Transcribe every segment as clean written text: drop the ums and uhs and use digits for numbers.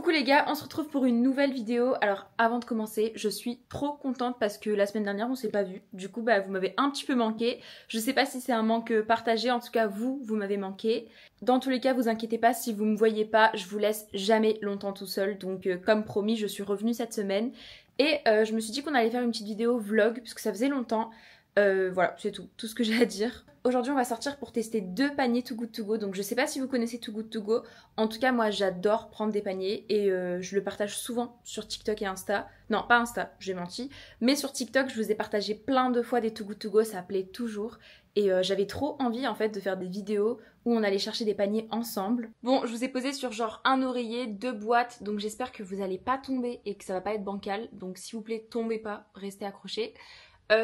Coucou les gars, on se retrouve pour une nouvelle vidéo. Alors avant de commencer, je suis trop contente parce que la semaine dernière on s'est pas vu. Du coup vous m'avez un petit peu manqué. Je sais pas si c'est un manque partagé, en tout cas vous m'avez manqué. Dans tous les cas vous inquiétez pas, si vous me voyez pas, je vous laisse jamais longtemps tout seul. Donc comme promis, je suis revenue cette semaine. Et je me suis dit qu'on allait faire une petite vidéo vlog parce que ça faisait longtemps. Voilà, c'est tout ce que j'ai à dire. Aujourd'hui on va sortir pour tester 2 paniers Too Good To Go. Donc je sais pas si vous connaissez Too Good To Go. En tout cas moi j'adore prendre des paniers et je le partage souvent sur TikTok et Insta. Non pas Insta, j'ai menti. Mais sur TikTok je vous ai partagé plein de fois des Too Good To Go, ça plaît toujours. Et j'avais trop envie en fait de faire des vidéos où on allait chercher des paniers ensemble. Bon, je vous ai posé sur genre un oreiller, 2 boîtes, donc j'espère que vous allez pas tomber et que ça va pas être bancal. Donc s'il vous plaît tombez pas, restez accrochés.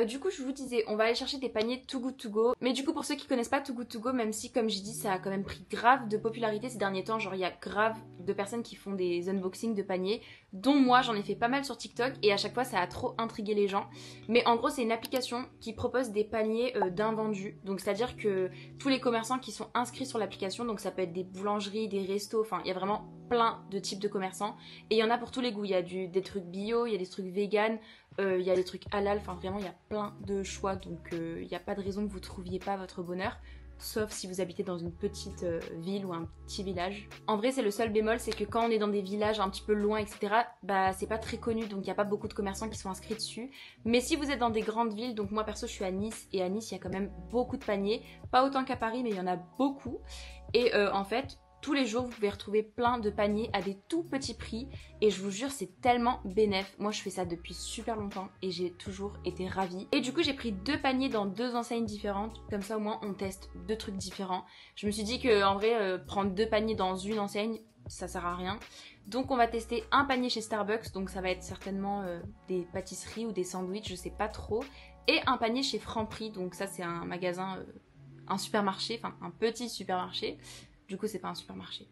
Du coup je vous disais, on va aller chercher des paniers Too Good To Go. Mais du coup pour ceux qui connaissent pas Too Good To Go, même si comme j'ai dit ça a quand même pris grave de popularité ces derniers temps, genre il y a grave de personnes qui font des unboxings de paniers, dont moi j'en ai fait pas mal sur TikTok et à chaque fois ça a trop intrigué les gens. Mais en gros c'est une application qui propose des paniers d'invendus, donc c'est à dire que tous les commerçants qui sont inscrits sur l'application, donc ça peut être des boulangeries, des restos, enfin il y a vraiment plein de types de commerçants et il y en a pour tous les goûts. Il y a des trucs bio, il y a des trucs vegan, il y a des trucs halal, enfin vraiment il y a plein de choix, donc il n'y a pas de raison que vous trouviez pas votre bonheur, sauf si vous habitez dans une petite ville ou un petit village. En vrai c'est le seul bémol, c'est que quand on est dans des villages un petit peu loin etc, bah c'est pas très connu, donc il n'y a pas beaucoup de commerçants qui sont inscrits dessus. Mais si vous êtes dans des grandes villes, donc moi perso je suis à Nice, et à Nice il y a quand même beaucoup de paniers, pas autant qu'à Paris mais il y en a beaucoup. Et en fait tous les jours, vous pouvez retrouver plein de paniers à des tout petits prix et je vous jure, c'est tellement bénef. Moi, je fais ça depuis super longtemps et j'ai toujours été ravie. Et du coup, j'ai pris 2 paniers dans 2 enseignes différentes. Comme ça, au moins, on teste 2 trucs différents. Je me suis dit que en vrai, prendre 2 paniers dans une enseigne, ça sert à rien. Donc, on va tester un panier chez Starbucks. Donc, ça va être certainement des pâtisseries ou des sandwichs, je sais pas trop. Et un panier chez Franprix. Donc, ça, c'est un magasin, un supermarché, enfin, un petit supermarché. Du coup, c'est pas un supermarché.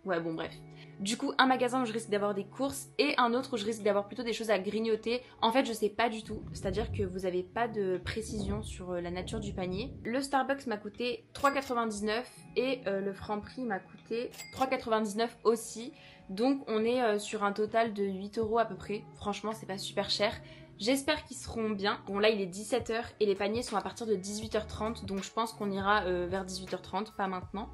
Ouais, bon, bref. Du coup, un magasin où je risque d'avoir des courses et un autre où je risque d'avoir plutôt des choses à grignoter. En fait, je sais pas du tout. C'est-à-dire que vous avez pas de précision sur la nature du panier. Le Starbucks m'a coûté 3,99 et le Franprix m'a coûté 3,99 aussi. Donc, on est sur un total de 8 € à peu près. Franchement, c'est pas super cher. J'espère qu'ils seront bien. Bon là il est 17 h et les paniers sont à partir de 18 h 30, donc je pense qu'on ira vers 18 h 30, pas maintenant.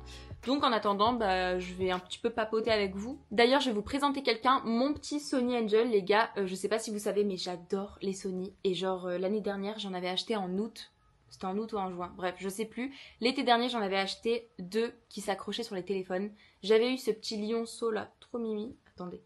Donc en attendant, je vais un petit peu papoter avec vous. D'ailleurs je vais vous présenter quelqu'un, mon petit Sony Angel les gars. Je sais pas si vous savez mais j'adore les Sony. Et genre l'année dernière j'en avais acheté en août. C'était en août ou en juin, bref je sais plus. L'été dernier j'en avais acheté 2 qui s'accrochaient sur les téléphones. J'avais eu ce petit lionceau là, trop mimi. Attendez,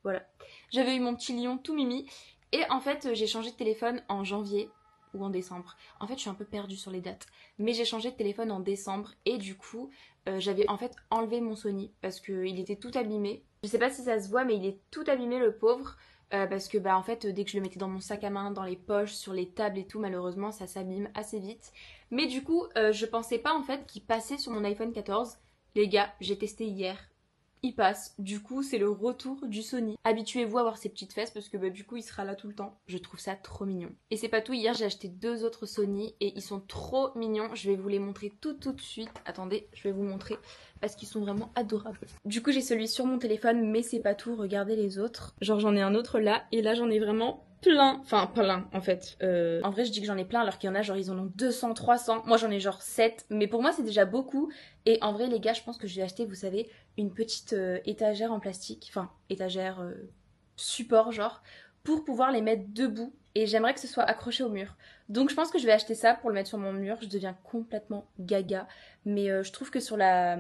voilà. J'avais eu mon petit lion tout mimi. Et en fait, j'ai changé de téléphone en janvier ou en décembre. En fait, je suis un peu perdue sur les dates. Mais j'ai changé de téléphone en décembre et du coup, j'avais en fait enlevé mon Sony parce qu'il était tout abîmé. Je sais pas si ça se voit, mais il est tout abîmé le pauvre. Parce que en fait, dès que je le mettais dans mon sac à main, dans les poches, sur les tables et tout, malheureusement, ça s'abîme assez vite. Mais du coup, je pensais pas en fait qu'il passait sur mon iPhone 14. Les gars, j'ai testé hier. Il passe, du coup c'est le retour du Sony. Habituez-vous à voir ses petites fesses parce que du coup il sera là tout le temps. Je trouve ça trop mignon. Et c'est pas tout, hier j'ai acheté 2 autres Sony et ils sont trop mignons. Je vais vous les montrer tout de suite. Attendez, je vais vous montrer parce qu'ils sont vraiment adorables. Du coup j'ai celui sur mon téléphone mais c'est pas tout, regardez les autres. Genre j'en ai un autre là et là j'en ai vraiment plein, enfin plein en fait. En vrai je dis que j'en ai plein alors qu'il y en a genre ils en ont 200, 300. Moi j'en ai genre 7, mais pour moi c'est déjà beaucoup. Et en vrai les gars je pense que je vais acheter, vous savez, une petite étagère en plastique, enfin étagère support genre, pour pouvoir les mettre debout. Et j'aimerais que ce soit accroché au mur. Donc je pense que je vais acheter ça pour le mettre sur mon mur. Je deviens complètement gaga. Mais je trouve que sur la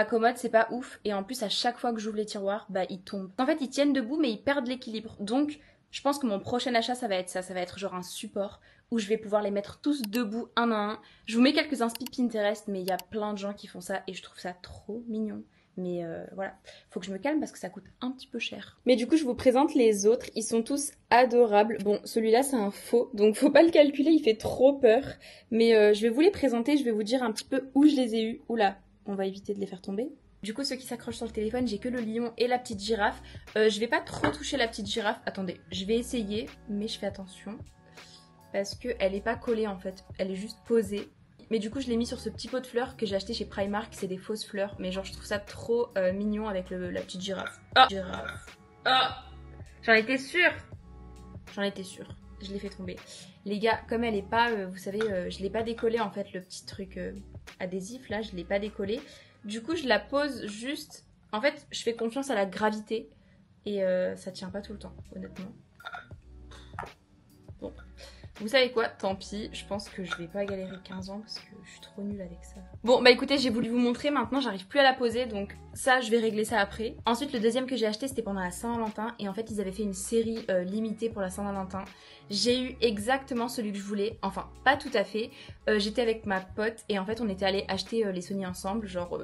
commode c'est pas ouf. Et en plus à chaque fois que j'ouvre les tiroirs, ils tombent. En fait ils tiennent debout mais ils perdent l'équilibre. Donc je pense que mon prochain achat ça va être ça. Ça va être genre un support où je vais pouvoir les mettre tous debout un à un. Je vous mets quelques inspi Pinterest mais il y a plein de gens qui font ça et je trouve ça trop mignon. Mais voilà, faut que je me calme parce que ça coûte un petit peu cher. Mais du coup, je vous présente les autres. Ils sont tous adorables. Bon, celui-là, c'est un faux, donc faut pas le calculer, il fait trop peur. Mais je vais vous les présenter, je vais vous dire un petit peu où je les ai eus. Oula, on va éviter de les faire tomber. Du coup, ceux qui s'accrochent sur le téléphone, j'ai que le lion et la petite girafe. Je vais pas trop toucher la petite girafe. Attendez, je vais essayer, mais je fais attention. Parce qu'elle est pas collée en fait, elle est juste posée. Mais du coup je l'ai mis sur ce petit pot de fleurs que j'ai acheté chez Primark, c'est des fausses fleurs. Mais genre je trouve ça trop mignon avec la petite girafe. Oh, girafe. Oh, j'en étais sûre. J'en étais sûre. Je l'ai fait tomber. Les gars, comme elle est pas, vous savez, je l'ai pas décollé en fait, le petit truc adhésif là, je l'ai pas décollé. Du coup je la pose juste, en fait je fais confiance à la gravité et ça tient pas tout le temps, honnêtement. Bon, vous savez quoi, tant pis, je pense que je vais pas galérer 15 ans parce que je suis trop nulle avec ça. Bon bah écoutez, j'ai voulu vous montrer, maintenant j'arrive plus à la poser, donc ça je vais régler ça après. Ensuite le deuxième que j'ai acheté c'était pendant la Saint-Valentin et en fait ils avaient fait une série limitée pour la Saint-Valentin. J'ai eu exactement celui que je voulais, enfin pas tout à fait, j'étais avec ma pote et en fait on était allé acheter les Sony ensemble, genre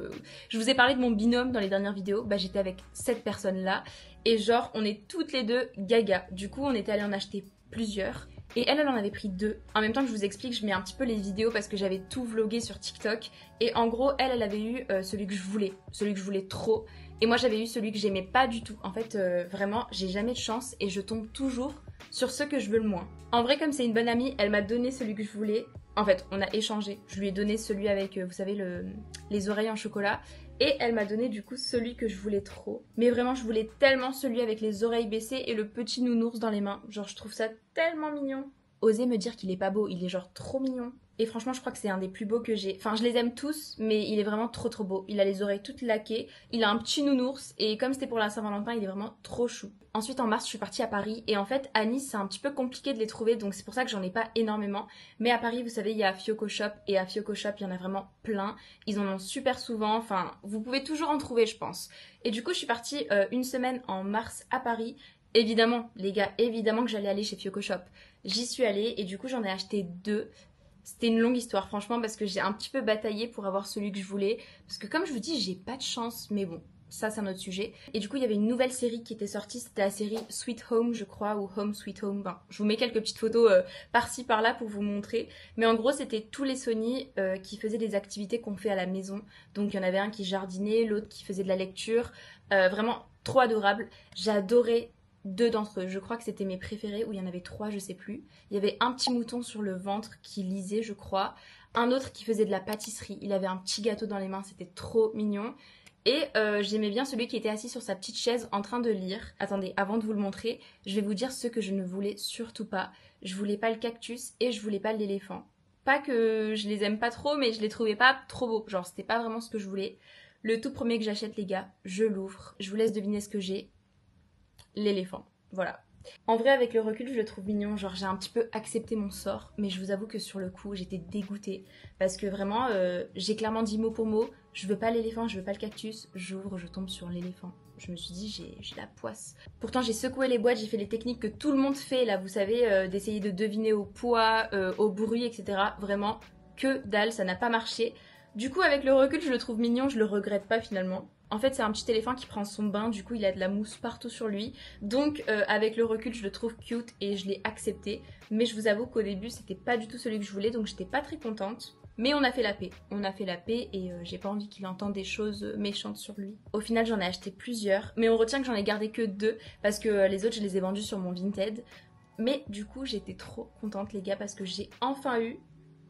je vous ai parlé de mon binôme dans les dernières vidéos, bah j'étais avec cette personne là et genre on est toutes les deux gaga, du coup on était allé en acheter plusieurs. Et elle en avait pris 2. En même temps que je vous explique, je mets un petit peu les vidéos parce que j'avais tout vlogué sur TikTok. Et en gros, elle avait eu celui que je voulais trop. Et moi, j'avais eu celui que j'aimais pas du tout. En fait, vraiment, j'ai jamais de chance et je tombe toujours sur ceux que je veux le moins. En vrai, comme c'est une bonne amie, elle m'a donné celui que je voulais. En fait, on a échangé. Je lui ai donné celui avec, vous savez, les oreilles en chocolat. Et elle m'a donné du coup celui que je voulais trop. Mais vraiment, je voulais tellement celui avec les oreilles baissées et le petit nounours dans les mains. Genre, je trouve ça tellement mignon. Osez me dire qu'il est pas beau, il est genre trop mignon. Et franchement, je crois que c'est un des plus beaux que j'ai. Enfin, je les aime tous, mais il est vraiment trop beau. Il a les oreilles toutes laquées, il a un petit nounours, et comme c'était pour la Saint-Valentin, il est vraiment trop chou. Ensuite, en mars, je suis partie à Paris, et en fait, à Nice, c'est un petit peu compliqué de les trouver, donc c'est pour ça que j'en ai pas énormément. Mais à Paris, vous savez, il y a Fioco Shop, et à Fioco Shop, il y en a vraiment plein. Ils en ont super souvent, enfin, vous pouvez toujours en trouver, je pense. Et du coup, je suis partie une semaine en mars à Paris. Évidemment, les gars, évidemment que j'allais aller chez Fioco Shop. J'y suis allée, et du coup, j'en ai acheté 2. C'était une longue histoire franchement parce que j'ai un petit peu bataillé pour avoir celui que je voulais. Parce que comme je vous dis, j'ai pas de chance, mais bon, ça c'est un autre sujet. Et du coup, il y avait une nouvelle série qui était sortie, c'était la série Sweet Home je crois, ou Home Sweet Home. Ben, je vous mets quelques petites photos par-ci par-là pour vous montrer. Mais en gros, c'était tous les Sony qui faisaient des activités qu'on fait à la maison. Donc il y en avait un qui jardinait, l'autre qui faisait de la lecture. Vraiment trop adorable. J'ai adoré 2 d'entre eux, je crois que c'était mes préférés, ou il y en avait 3, je sais plus. Il y avait un petit mouton sur le ventre qui lisait, je crois. Un autre qui faisait de la pâtisserie, il avait un petit gâteau dans les mains, c'était trop mignon. Et j'aimais bien celui qui était assis sur sa petite chaise en train de lire. Attendez, avant de vous le montrer, je vais vous dire ce que je ne voulais surtout pas. Je voulais pas le cactus et je voulais pas l'éléphant. Pas que je les aime pas trop, mais je les trouvais pas trop beaux. Genre, c'était pas vraiment ce que je voulais. Le tout premier que j'achète, les gars, je l'ouvre. Je vous laisse deviner ce que j'ai. L'éléphant, voilà. En vrai, avec le recul, je le trouve mignon, genre j'ai un petit peu accepté mon sort, mais je vous avoue que sur le coup, j'étais dégoûtée, parce que vraiment, j'ai clairement dit mot pour mot, je veux pas l'éléphant, je veux pas le cactus, j'ouvre, je tombe sur l'éléphant. Je me suis dit, j'ai la poisse. Pourtant, j'ai secoué les boîtes, j'ai fait les techniques que tout le monde fait, là, vous savez, d'essayer de deviner au poids, au bruit, etc. Vraiment, que dalle, ça n'a pas marché. Du coup, avec le recul, je le trouve mignon, je le regrette pas finalement. En fait, c'est un petit éléphant qui prend son bain, du coup, il a de la mousse partout sur lui. Donc, avec le recul, je le trouve cute et je l'ai accepté. Mais je vous avoue qu'au début, c'était pas du tout celui que je voulais, donc j'étais pas très contente. Mais on a fait la paix. On a fait la paix et j'ai pas envie qu'il entende des choses méchantes sur lui. Au final, j'en ai acheté plusieurs, mais on retient que j'en ai gardé que 2 parce que les autres, je les ai vendus sur mon Vinted. Mais du coup, j'étais trop contente, les gars, parce que j'ai enfin eu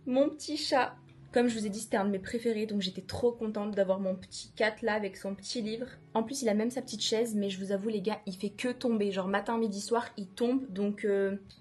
mon petit chat. Comme je vous ai dit, c'était un de mes préférés, donc j'étais trop contente d'avoir mon petit cat là avec son petit livre. En plus, il a même sa petite chaise, mais je vous avoue les gars, il fait que tomber. Genre matin, midi, soir, il tombe, donc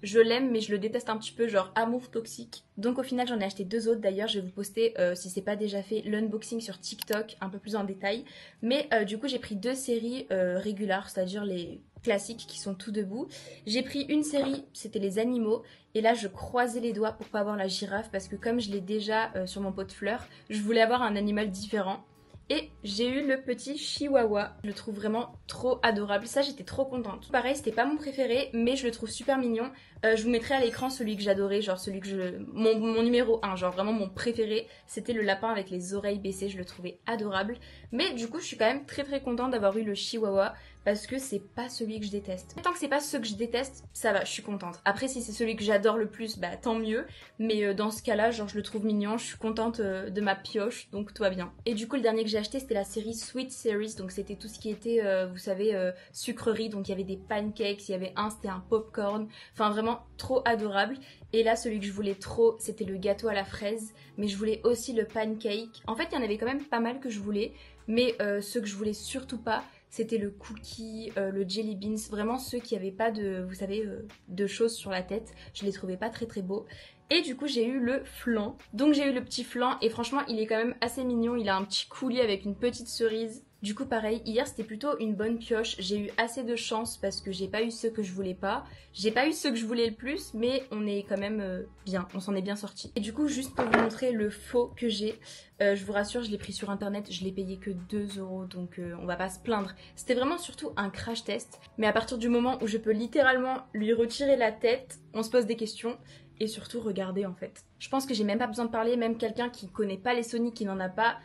je l'aime, mais je le déteste un petit peu, genre amour toxique. Donc au final, j'en ai acheté 2 autres. D'ailleurs, je vais vous poster, si c'est pas déjà fait, l'unboxing sur TikTok, un peu plus en détail. Mais du coup, j'ai pris 2 séries régulières, c'est-à-dire les classiques qui sont tout debout. J'ai pris une série, c'était les animaux. Et là, je croisais les doigts pour pas avoir la girafe parce que comme je l'ai déjà sur mon pot de fleurs, je voulais avoir un animal différent. Et j'ai eu le petit chihuahua. Je le trouve vraiment trop adorable. Ça, j'étais trop contente. Pareil, c'était pas mon préféré, mais je le trouve super mignon. Je vous mettrai à l'écran celui que j'adorais, genre celui que mon numéro 1, genre vraiment mon préféré. C'était le lapin avec les oreilles baissées, je le trouvais adorable. Mais du coup, je suis quand même très contente d'avoir eu le chihuahua parce que c'est pas celui que je déteste. Tant que c'est pas ce que je déteste, ça va, je suis contente. Après si c'est celui que j'adore le plus, bah tant mieux, mais dans ce cas-là, genre je le trouve mignon, je suis contente de ma pioche, donc tout va bien. Et du coup le dernier que j'ai acheté c'était la série Sweet Series, donc c'était tout ce qui était, vous savez, sucrerie, donc il y avait des pancakes, il y avait c'était un popcorn, enfin vraiment trop adorable. Et là celui que je voulais trop c'était le gâteau à la fraise, mais je voulais aussi le pancake. En fait il y en avait quand même pas mal que je voulais, mais ceux que je voulais surtout pas c'était le cookie, le jelly beans, vraiment ceux qui avaient pas de, vous savez, de choses sur la tête. Je les trouvais pas très très beaux. Et du coup j'ai eu le flan. Donc j'ai eu le petit flan et franchement il est quand même assez mignon. Il a un petit coulis avec une petite cerise. Du coup pareil, hier c'était plutôt une bonne pioche. J'ai eu assez de chance parce que j'ai pas eu ceux que je voulais pas. J'ai pas eu ceux que je voulais le plus, mais on est quand même bien, on s'en est bien sorti. Et du coup juste pour vous montrer le faux que j'ai, je vous rassure je l'ai pris sur internet, je l'ai payé que 2 €, donc on va pas se plaindre. C'était vraiment surtout un crash test, mais à partir du moment où je peux littéralement lui retirer la tête, on se pose des questions. Et surtout regarder en fait. Je pense que j'ai même pas besoin de parler, même quelqu'un qui connaît pas les Sony, qui n'en a pas,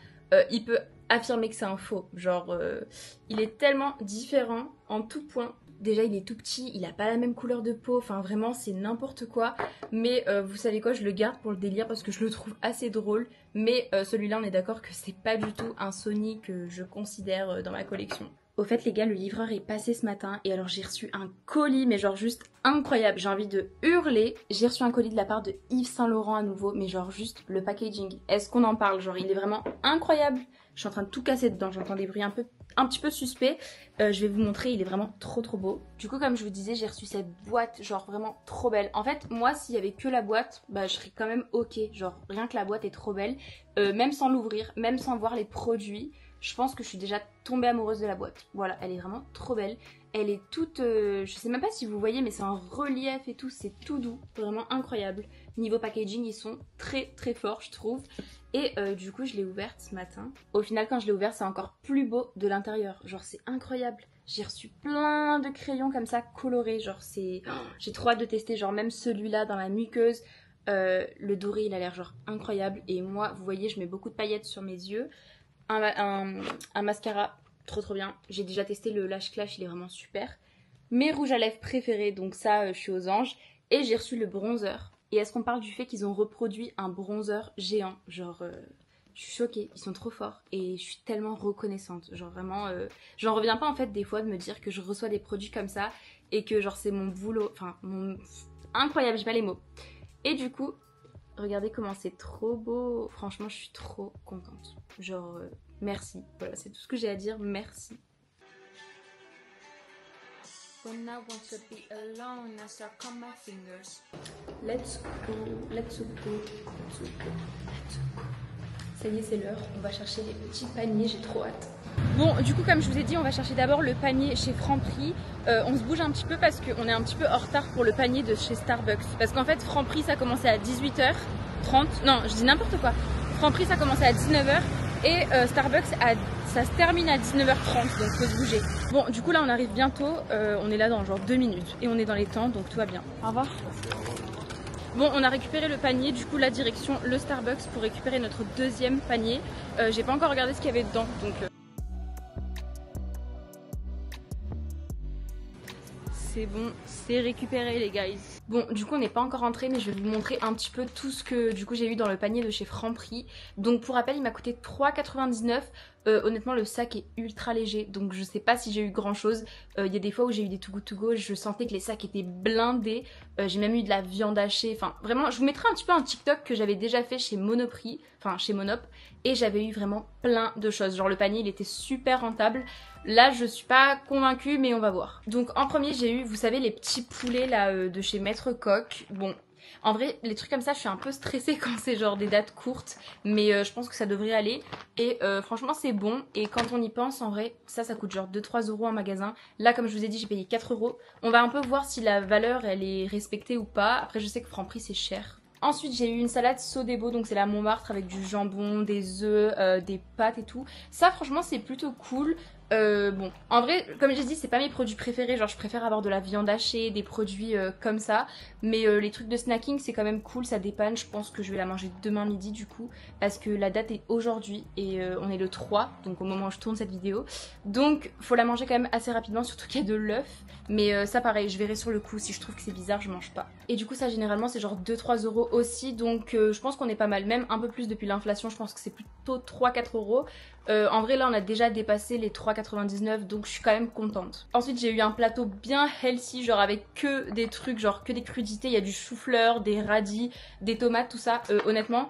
il peut affirmer que c'est un faux. Genre, il est tellement différent en tout point. Déjà, il est tout petit, il a pas la même couleur de peau, enfin vraiment, c'est n'importe quoi. Mais vous savez quoi, je le garde pour le délire parce que je le trouve assez drôle. Mais celui-là, on est d'accord que c'est pas du tout un Sony que je considère dans ma collection. Au fait les gars, le livreur est passé ce matin et alors j'ai reçu un colis mais genre juste incroyable, j'ai envie de hurler. J'ai reçu un colis de la part de Yves Saint Laurent à nouveau, mais genre juste le packaging, est-ce qu'on en parle? Genre il est vraiment incroyable. Je suis en train de tout casser dedans, j'entends des bruits un petit peu suspects. Je vais vous montrer, il est vraiment trop beau. Du coup comme je vous disais, j'ai reçu cette boîte genre vraiment trop belle. En fait moi s'il y avait que la boîte, bah je serais quand même ok, genre rien que la boîte est trop belle. Même sans l'ouvrir, même sans voir les produits, je pense que je suis déjà tombée amoureuse de la boîte. Voilà, elle est vraiment trop belle. Elle est toute, je sais même pas si vous voyez, mais c'est en relief et tout, c'est tout doux, vraiment incroyable. Niveau packaging, ils sont très forts, je trouve. Et du coup, je l'ai ouverte ce matin. Au final, quand je l'ai ouverte, c'est encore plus beau de l'intérieur. Genre, c'est incroyable. J'ai reçu plein de crayons comme ça, colorés. Genre, c'est... Oh, j'ai trop hâte de tester, genre même celui-là dans la muqueuse. Le doré, il a l'air genre incroyable. Et moi, vous voyez, je mets beaucoup de paillettes sur mes yeux. Un mascara, trop bien. J'ai déjà testé le Lash Clash, il est vraiment super. Mes rouges à lèvres préférés, donc ça, je suis aux anges. Et j'ai reçu le bronzer. Et est-ce qu'on parle du fait qu'ils ont reproduit un bronzer géant? Genre, je suis choquée, ils sont trop forts. Et je suis tellement reconnaissante. Genre vraiment, j'en reviens pas en fait des fois de me dire que je reçois des produits comme ça. Et que genre c'est mon boulot, enfin, incroyable, j'ai pas les mots. Et du coup... Regardez comment c'est trop beau. Franchement, je suis trop contente. Genre, merci. Voilà, c'est tout ce que j'ai à dire. Merci. When I want to be alone, I start on my fingers. Let's go, let's go, let's go, let's go. Ça y est, c'est l'heure. On va chercher les petits paniers. J'ai trop hâte. Bon, du coup, comme je vous ai dit, on va chercher d'abord le panier chez Franprix. On se bouge un petit peu parce qu'on est un petit peu en retard pour le panier de chez Starbucks. Parce qu'en fait, Franprix, ça commençait à 18h30. Non, je dis n'importe quoi. Franprix, ça commençait à 19h. Et Starbucks, ça se termine à 19h30. Donc, faut se bouger. Bon, du coup, là, on arrive bientôt. On est là dans genre 2 minutes. Et on est dans les temps, donc tout va bien. Au revoir. Bon, on a récupéré le panier, du coup la direction le Starbucks pour récupérer notre deuxième panier. J'ai pas encore regardé ce qu'il y avait dedans, donc... C'est bon, c'est récupéré les guys. Bon, du coup on n'est pas encore rentré, mais je vais vous montrer un petit peu tout ce que du coup j'ai eu dans le panier de chez Franprix. Donc pour rappel, il m'a coûté 3,99 €. Honnêtement le sac est ultra léger, donc je sais pas si j'ai eu grand chose. Il y a des fois où j'ai eu des Too Good To Go, je sentais que les sacs étaient blindés. J'ai même eu de la viande hachée, enfin vraiment je vous mettrai un petit peu un TikTok que j'avais déjà fait chez Monoprix, enfin chez Monop. Et j'avais eu vraiment plein de choses, genre le panier il était super rentable. Là je suis pas convaincue mais on va voir. Donc en premier j'ai eu, vous savez les petits poulets là de chez Maître Coq. Bon, en vrai les trucs comme ça je suis un peu stressée quand c'est genre des dates courtes, mais je pense que ça devrait aller. Et franchement c'est bon, et quand on y pense en vrai ça coûte genre 2-3 € en magasin. Là comme je vous ai dit j'ai payé 4 €. On va un peu voir si la valeur elle est respectée ou pas. Après je sais que Franprix c'est cher. Ensuite j'ai eu une salade Sodebo, donc c'est la Montmartre avec du jambon, des œufs, des pâtes et tout. Ça franchement c'est plutôt cool. Bon, en vrai, comme j'ai dit, c'est pas mes produits préférés. Genre, je préfère avoir de la viande hachée, des produits comme ça. Mais les trucs de snacking, c'est quand même cool, ça dépanne. Je pense que je vais la manger demain midi du coup. Parce que la date est aujourd'hui et on est le 3, donc au moment où je tourne cette vidéo. Donc, faut la manger quand même assez rapidement, surtout qu'il y a de l'œuf. Mais ça, pareil, je verrai sur le coup. Si je trouve que c'est bizarre, je mange pas. Et du coup, ça, généralement, c'est genre 2-3 euros aussi. Donc, je pense qu'on est pas mal. Même un peu plus depuis l'inflation, je pense que c'est plutôt 3-4 euros. En vrai, là, on a déjà dépassé les 3,99, donc je suis quand même contente. Ensuite, j'ai eu un plateau bien healthy, genre avec que des trucs, genre que des crudités. Il y a du chou-fleur, des radis, des tomates, tout ça. Honnêtement,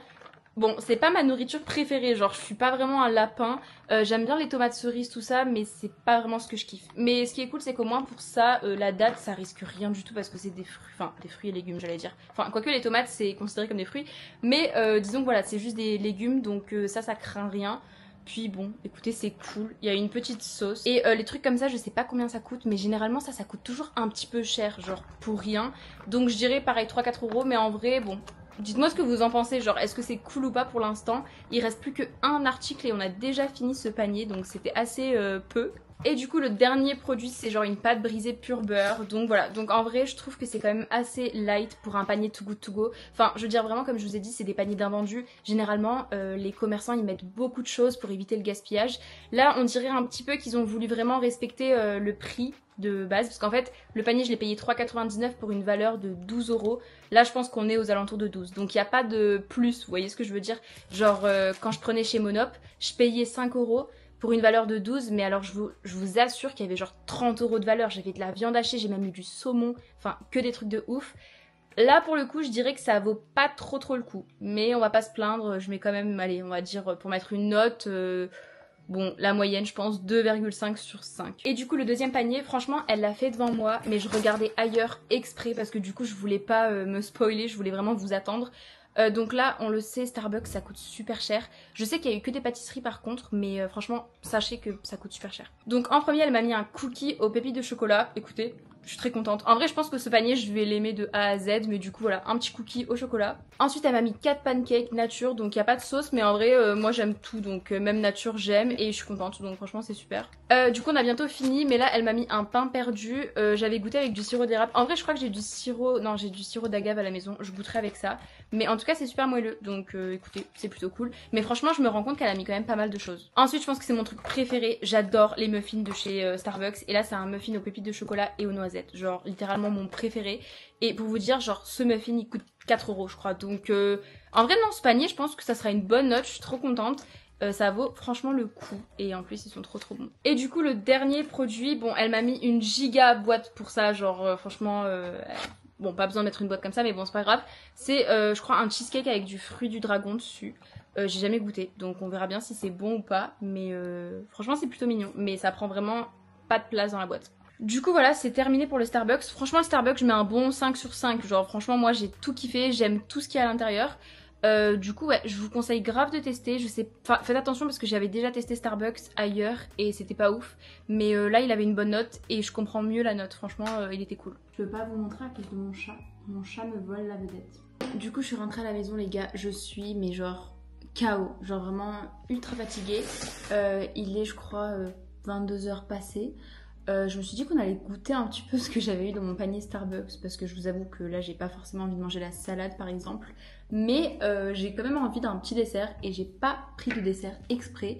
bon, c'est pas ma nourriture préférée, genre je suis pas vraiment un lapin. J'aime bien les tomates cerises, tout ça, mais c'est pas vraiment ce que je kiffe. Mais ce qui est cool, c'est qu'au moins pour ça, la date, ça risque rien du tout parce que c'est des fruits, enfin des fruits et légumes, j'allais dire. Enfin, quoique les tomates, c'est considéré comme des fruits. Mais disons que voilà, c'est juste des légumes, donc ça craint rien. Puis bon, écoutez, c'est cool. Il y a une petite sauce. Et les trucs comme ça, je sais pas combien ça coûte, mais généralement ça coûte toujours un petit peu cher, genre pour rien. Donc je dirais pareil 3-4 euros, mais en vrai, bon. Dites-moi ce que vous en pensez, genre est-ce que c'est cool ou pas pour l'instant. Il reste plus qu'un article et on a déjà fini ce panier, donc c'était assez peu. Et du coup le dernier produit c'est genre une pâte brisée pur beurre. Donc voilà, donc en vrai je trouve que c'est quand même assez light pour un panier Too Good To Go. Enfin je veux dire vraiment comme je vous ai dit c'est des paniers d'invendus. Généralement les commerçants ils mettent beaucoup de choses pour éviter le gaspillage. Là on dirait un petit peu qu'ils ont voulu vraiment respecter le prix de base. Parce qu'en fait le panier je l'ai payé 3,99 pour une valeur de 12 euros. Là je pense qu'on est aux alentours de 12. Donc il n'y a pas de plus, vous voyez ce que je veux dire. Genre quand je prenais chez Monop je payais 5 euros pour une valeur de 12, mais alors je vous assure qu'il y avait genre 30 euros de valeur. J'avais de la viande hachée, j'ai même eu du saumon, enfin que des trucs de ouf. Là pour le coup je dirais que ça vaut pas trop le coup, mais on va pas se plaindre, je mets quand même, allez on va dire pour mettre une note, bon la moyenne je pense 2,5 sur 5. Et du coup le deuxième panier, franchement elle l'a fait devant moi, mais je regardais ailleurs exprès parce que du coup je voulais pas me spoiler, je voulais vraiment vous attendre. Donc là, on le sait, Starbucks, ça coûte super cher. Je sais qu'il y a eu que des pâtisseries par contre, mais franchement, sachez que ça coûte super cher. Donc en premier, elle m'a mis un cookie aux pépites de chocolat. Écoutez, je suis très contente. En vrai, je pense que ce panier, je vais l'aimer de A à Z, mais du coup, voilà, un petit cookie au chocolat. Ensuite, elle m'a mis 4 pancakes nature, donc il n'y a pas de sauce, mais en vrai, moi j'aime tout, donc même nature, j'aime, et je suis contente, donc franchement, c'est super. Du coup, on a bientôt fini, mais là, elle m'a mis un pain perdu. J'avais goûté avec du sirop d'érable. En vrai, je crois que j'ai du sirop, non, j'ai du sirop d'agave à la maison, je goûterai avec ça. Mais en tout cas, c'est super moelleux, donc écoutez, c'est plutôt cool. Mais franchement, je me rends compte qu'elle a mis quand même pas mal de choses. Ensuite, je pense que c'est mon truc préféré. J'adore les muffins de chez Starbucks. Et là, c'est un muffin aux pépites de chocolat et aux noisettes. Genre, littéralement mon préféré. Et pour vous dire, genre, ce muffin, il coûte 4 euros, je crois. Donc, en vrai, non, ce panier, je pense que ça sera une bonne note. Je suis trop contente. Ça vaut franchement le coup et en plus ils sont trop bons. Et du coup le dernier produit, bon elle m'a mis une giga boîte pour ça, genre franchement bon pas besoin de mettre une boîte comme ça mais bon c'est pas grave. C'est je crois un cheesecake avec du fruit du dragon dessus. J'ai jamais goûté donc on verra bien si c'est bon ou pas, mais franchement c'est plutôt mignon, mais ça prend vraiment pas de place dans la boîte. Du coup voilà, c'est terminé pour le Starbucks. Franchement le Starbucks je mets un bon 5 sur 5, genre franchement moi j'ai tout kiffé, j'aime tout ce qu'il y a à l'intérieur. Du coup ouais, je vous conseille grave de tester. Je sais, enfin faites attention parce que j'avais déjà testé Starbucks ailleurs et c'était pas ouf. Mais là il avait une bonne note et je comprends mieux la note. Franchement il était cool. Je peux pas vous montrer à cause de mon chat. Mon chat me vole la vedette. Du coup je suis rentrée à la maison les gars. Je suis mais genre KO. Genre vraiment ultra fatiguée. Il est je crois 22h passées. Je me suis dit qu'on allait goûter un petit peu ce que j'avais eu dans mon panier Starbucks parce que je vous avoue que là j'ai pas forcément envie de manger la salade par exemple, mais j'ai quand même envie d'un petit dessert et j'ai pas pris de dessert exprès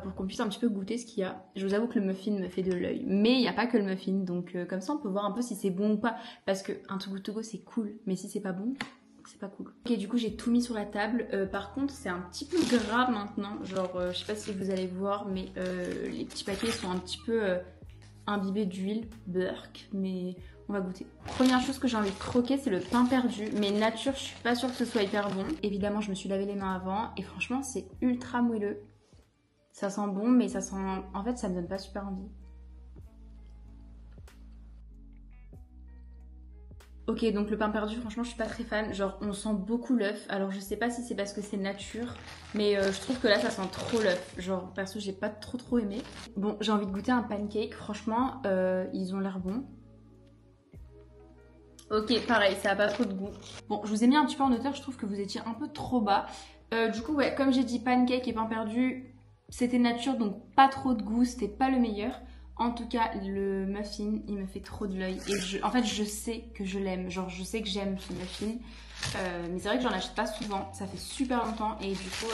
pour qu'on puisse un petit peu goûter ce qu'il y a. Je vous avoue que le muffin me fait de l'œil, mais il n'y a pas que le muffin, donc comme ça on peut voir un peu si c'est bon ou pas, parce que un Too Good To Go c'est cool, mais si c'est pas bon, c'est pas cool. Ok, du coup j'ai tout mis sur la table. Par contre c'est un petit peu gras maintenant, genre je sais pas si vous allez voir, mais les petits paquets sont un petit peu imbibé d'huile, burk, mais on va goûter. Première chose que j'ai envie de croquer, c'est le pain perdu, mais nature, je suis pas sûre que ce soit hyper bon. Évidemment, je me suis lavé les mains avant, et franchement, c'est ultra moelleux. Ça sent bon, mais ça sent... En fait, ça me donne pas super envie. Ok, donc le pain perdu, franchement, je suis pas très fan. Genre, on sent beaucoup l'œuf. Alors, je sais pas si c'est parce que c'est nature, mais je trouve que là, ça sent trop l'œuf. Genre, perso, j'ai pas trop aimé. Bon, j'ai envie de goûter un pancake. Franchement, ils ont l'air bons. Ok, pareil, ça a pas trop de goût. Bon, je vous ai mis un petit peu en hauteur. Je trouve que vous étiez un peu trop bas. Du coup, ouais, comme j'ai dit, pancake et pain perdu, C'était nature, donc pas trop de goût, c'était pas le meilleur. En tout cas, le muffin, il me fait trop de l'œil. Et en fait, je sais que je l'aime. Genre, je sais que j'aime ce muffin. Mais c'est vrai que j'en achète pas souvent. Ça fait super longtemps. Et du coup,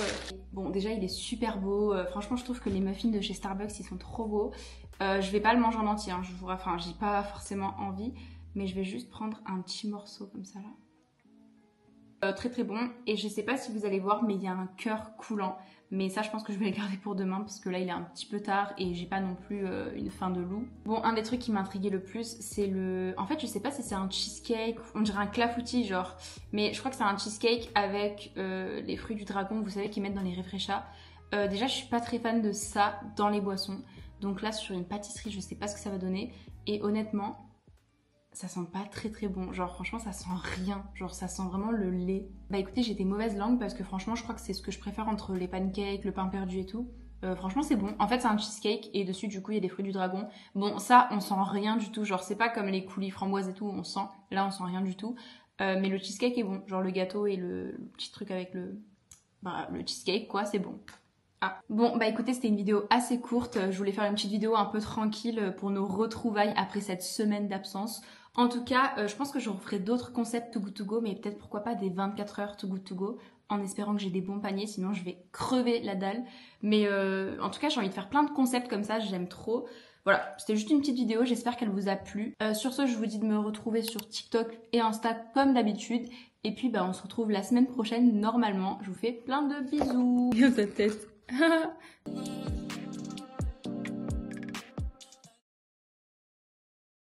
bon, déjà, il est super beau. Franchement, je trouve que les muffins de chez Starbucks, ils sont trop beaux. Je vais pas le manger en entier. Hein, enfin, j'ai pas forcément envie. Mais je vais juste prendre un petit morceau comme ça, là. Très très bon. Et je sais pas si vous allez voir, mais il y a un cœur coulant. Mais ça, je pense que je vais le garder pour demain parce que là, il est un petit peu tard et j'ai pas non plus une faim de loup. Bon, un des trucs qui m'intriguait le plus, c'est le... En fait, je sais pas si c'est un cheesecake, on dirait un clafoutis genre. Mais je crois que c'est un cheesecake avec les fruits du dragon, vous savez, qu'ils mettent dans les réfréchats. Déjà, je suis pas très fan de ça dans les boissons. Donc là, sur une pâtisserie, je sais pas ce que ça va donner. Et honnêtement... ça sent pas très très bon, genre franchement ça sent rien, genre ça sent vraiment le lait. Bah écoutez, j'ai des mauvaises langues parce que franchement je crois que c'est ce que je préfère entre les pancakes, le pain perdu et tout. Franchement c'est bon, en fait c'est un cheesecake et dessus du coup il y a des fruits du dragon. Bon ça on sent rien du tout, genre c'est pas comme les coulis framboises et tout, on sent, là on sent rien du tout. Mais le cheesecake est bon, genre le gâteau et le petit truc avec le cheesecake quoi, c'est bon. Ah. Bon bah écoutez, c'était une vidéo assez courte, je voulais faire une petite vidéo un peu tranquille pour nos retrouvailles après cette semaine d'absence. En tout cas, je pense que je referai d'autres concepts Too Good To Go, mais peut-être pourquoi pas des 24 heures Too Good To Go, en espérant que j'ai des bons paniers, sinon je vais crever la dalle. Mais en tout cas, j'ai envie de faire plein de concepts comme ça, j'aime trop. Voilà, c'était juste une petite vidéo, j'espère qu'elle vous a plu. Sur ce, je vous dis de me retrouver sur TikTok et Insta comme d'habitude. Et puis bah on se retrouve la semaine prochaine normalement. Je vous fais plein de bisous. Bien ta tête.